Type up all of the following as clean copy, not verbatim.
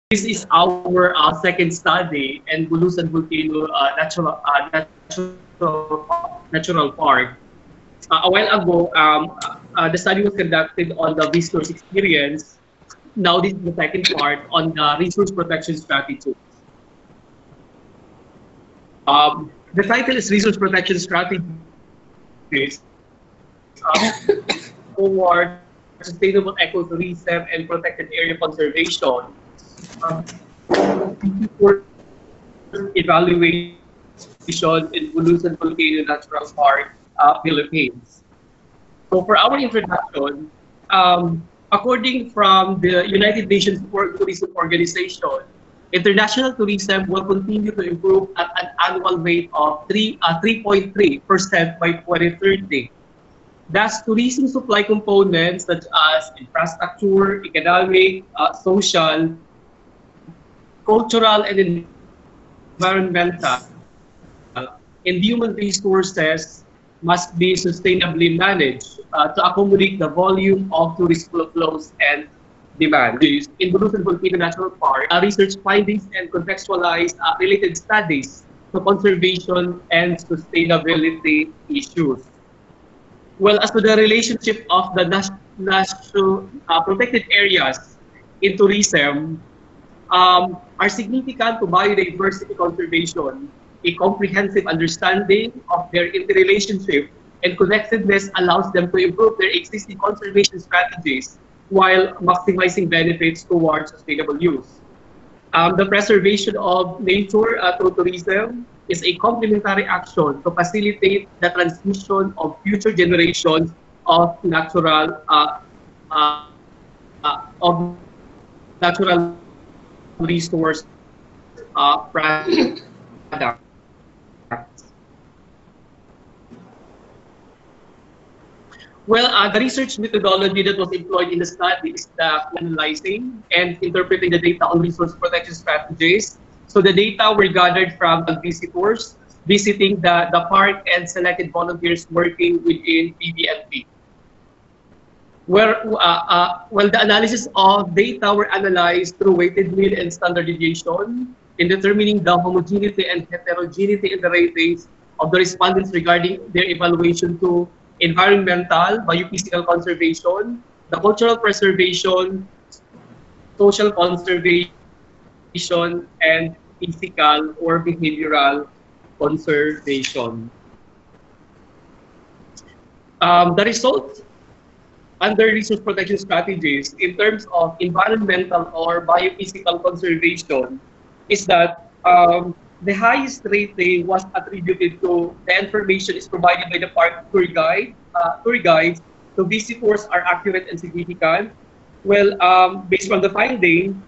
This is our second study in Bulusan Volcano Natural Park. A while ago, the study was conducted on the visitors' experience. Now this is the second part on the resource protection strategy. The title is Resource Protection Strategies toward sustainable ecotourism and protected area conservation. For evaluation in Bulusan Volcano Natural Park, Philippines. So for our introduction, according from the United Nations World Tourism Organization, international tourism will continue to improve at an annual rate of 3.3% by 2030. Thus, tourism supply components such as infrastructure, economic, social, cultural, and environmental, and human resources must be sustainably managed to accommodate the volume of tourist flows and demand. In Bulusan Volcano National Park, research findings and contextualized related studies to conservation and sustainability issues. Well, as to the relationship of the national protected areas in tourism, are significant to biodiversity conservation. A comprehensive understanding of their interrelationship and connectedness allows them to improve their existing conservation strategies while maximizing benefits towards sustainable use. The preservation of nature through tourism is a complementary action to facilitate the transmission of future generations of of natural resource products. Well, the research methodology that was employed in the study is the analyzing and interpreting the data on resource protection strategies. So the data were gathered from the visitors visiting the park and selected volunteers working within BBNP. Well, the analysis of data were analyzed through weighted mean and standard deviation in determining the homogeneity and heterogeneity in the ratings of the respondents regarding their evaluation to environmental, biophysical conservation, the cultural preservation, social conservation, and physical or behavioral conservation. The results under resource protection strategies in terms of environmental or biophysical conservation is that the highest rating was attributed to the information is provided by the park tour guides. The visitors are accurate and significant. Well, based on the finding,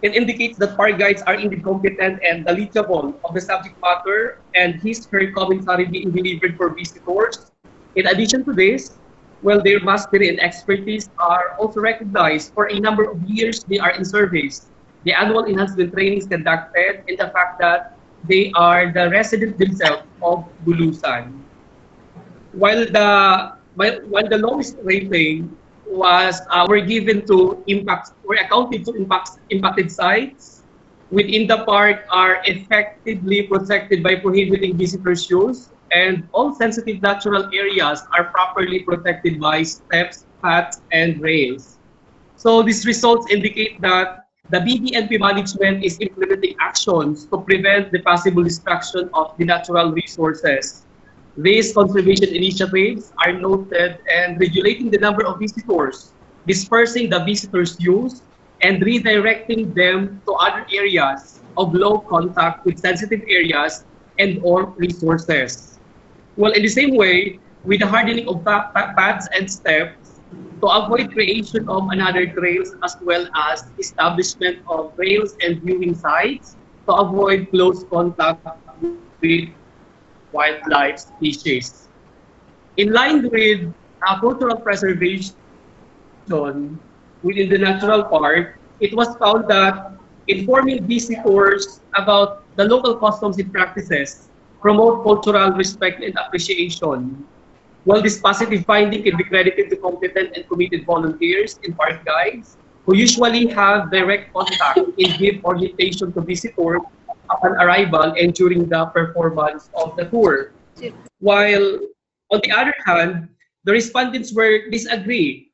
it indicates that park guides are indeed competent and knowledgeable of the subject matter and her commentary being delivered for visitors. In addition to this, well, their mastery and expertise are also recognized for a number of years they are in service. The annual enhancement trainings conducted and the fact that they are the residents themselves of Bulusan. While the lowest rating was were given to impacts or accounted to impacted sites within the park are effectively protected by prohibiting visitors' use, and all sensitive natural areas are properly protected by steps, paths, and rails. So these results indicate that the BBNP management is implementing actions to prevent the possible destruction of the natural resources. These conservation initiatives are noted and regulating the number of visitors, dispersing the visitors' use, and redirecting them to other areas of low contact with sensitive areas and or resources. Well, in the same way, with the hardening of paths and steps, to avoid creation of another trails as well as establishment of trails and viewing sites to avoid close contact with wildlife species. In line with cultural preservation within the natural park, it was found that informing visitors about the local customs and practices promote cultural respect and appreciation. While this positive finding can be credited to competent and committed volunteers and park guides who usually have direct contact and give orientation to visitors upon arrival and during the performance of the tour. While on the other hand, the respondents were disagree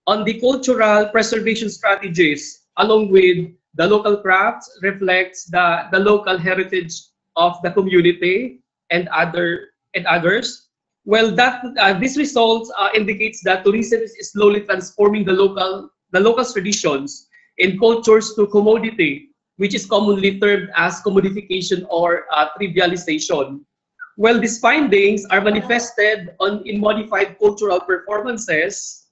on the cultural preservation strategies along with the local crafts reflects the local heritage of the community and others. Well, that this results indicates that tourism is slowly transforming the local traditions and cultures to commodity, which is commonly termed as commodification or trivialization. Well, these findings are manifested in modified cultural performances,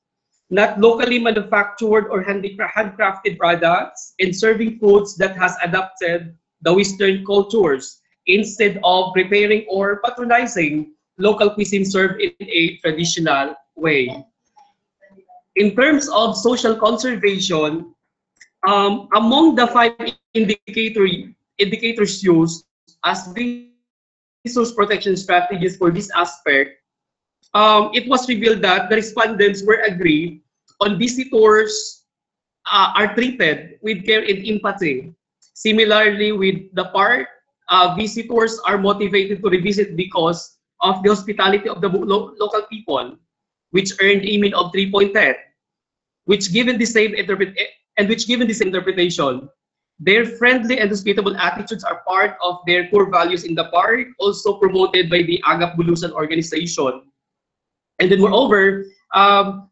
not locally manufactured or handcrafted products, and serving foods that has adapted the Western cultures instead of preparing or patronizing local cuisine served in a traditional way. In terms of social conservation, among the five indicators used as resource protection strategies for this aspect, it was revealed that the respondents were agreed on visitors are treated with care and empathy. Similarly, with the part, visitors are motivated to revisit because of the hospitality of the local people, which earned a mean of 3.10, which given the same interpretation. Their friendly and hospitable attitudes are part of their core values in the park, also promoted by the Agap Bulusan organization. And then moreover,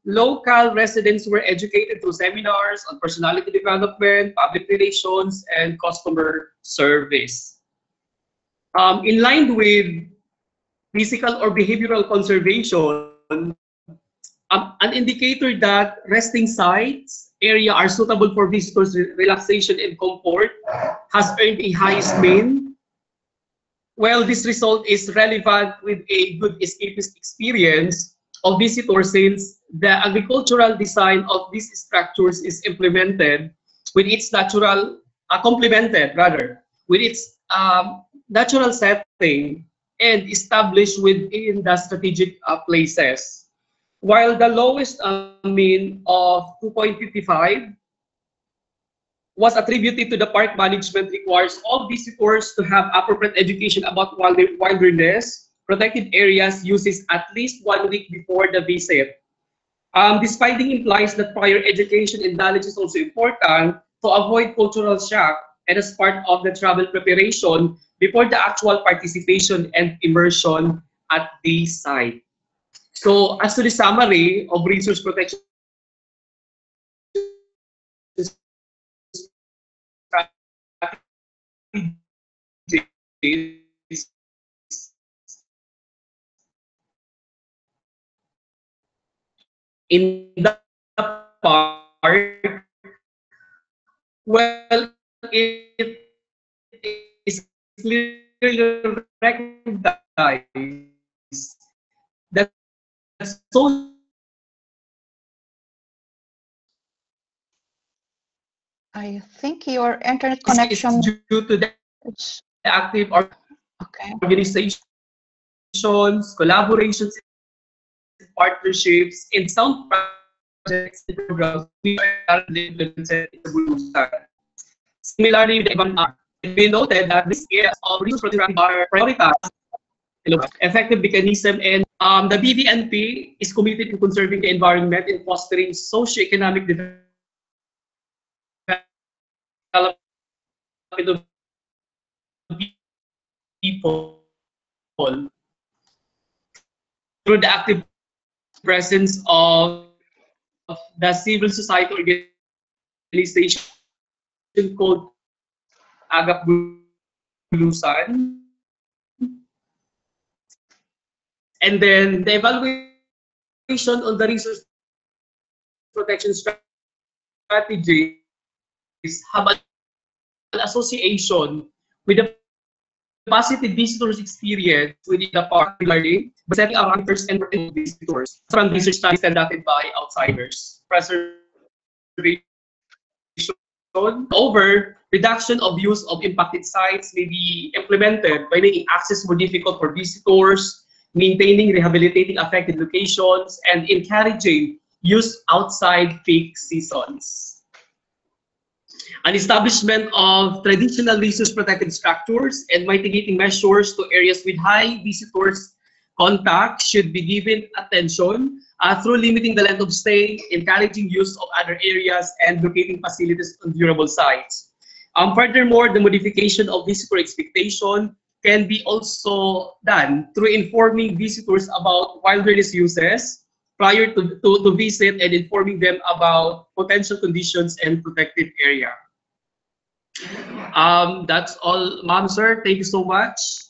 local residents were educated through seminars on personality development, public relations, and customer service. In line with physical or behavioral conservation, an indicator that resting sites area are suitable for visitors' relaxation and comfort has earned a highest mean. Well, this result is relevant with a good escapist experience of visitors since the agricultural design of these structures is implemented with its natural, complemented rather, with its natural setting and established within the strategic places. While the lowest mean of 2.55 was attributed to the park management requires all visitors to have appropriate education about wilderness, protected areas uses at least 1 week before the visit. This finding implies that prior education and knowledge is also important to avoid cultural shock and as part of the travel preparation before the actual participation and immersion at the site. So, as to the summary of resource protection strategies, in the park, well, it is clearly recognized that social I think your internet is connection due to the is active okay. organizations, collaborations, partnerships, and sound projects and programs we are currently implemented in the Bulusan. Similarly, with the Ibang it we noted that these areas of resource protection are prioritized effective mechanism and the BDNP is committed to conserving the environment and fostering socio-economic development of people through the active presence of the civil society organization called Agap Bulusan. And then the evaluation on the resource protection strategies have an association with the positive visitors experience within the park, particularly by setting parameters and visitors from research studies conducted by outsiders. Preservation over reduction of use of impacted sites may be implemented by making access more difficult for visitors, maintaining, rehabilitating affected locations, and encouraging use outside peak seasons. An establishment of traditional resource-protected structures and mitigating measures to areas with high visitors contact should be given attention through limiting the length of stay, encouraging use of other areas, and locating facilities on durable sites. Furthermore, the modification of visitor expectation can be also done through informing visitors about wilderness uses prior to visit and informing them about potential conditions and protected area. That's all, ma'am, sir. Thank you so much.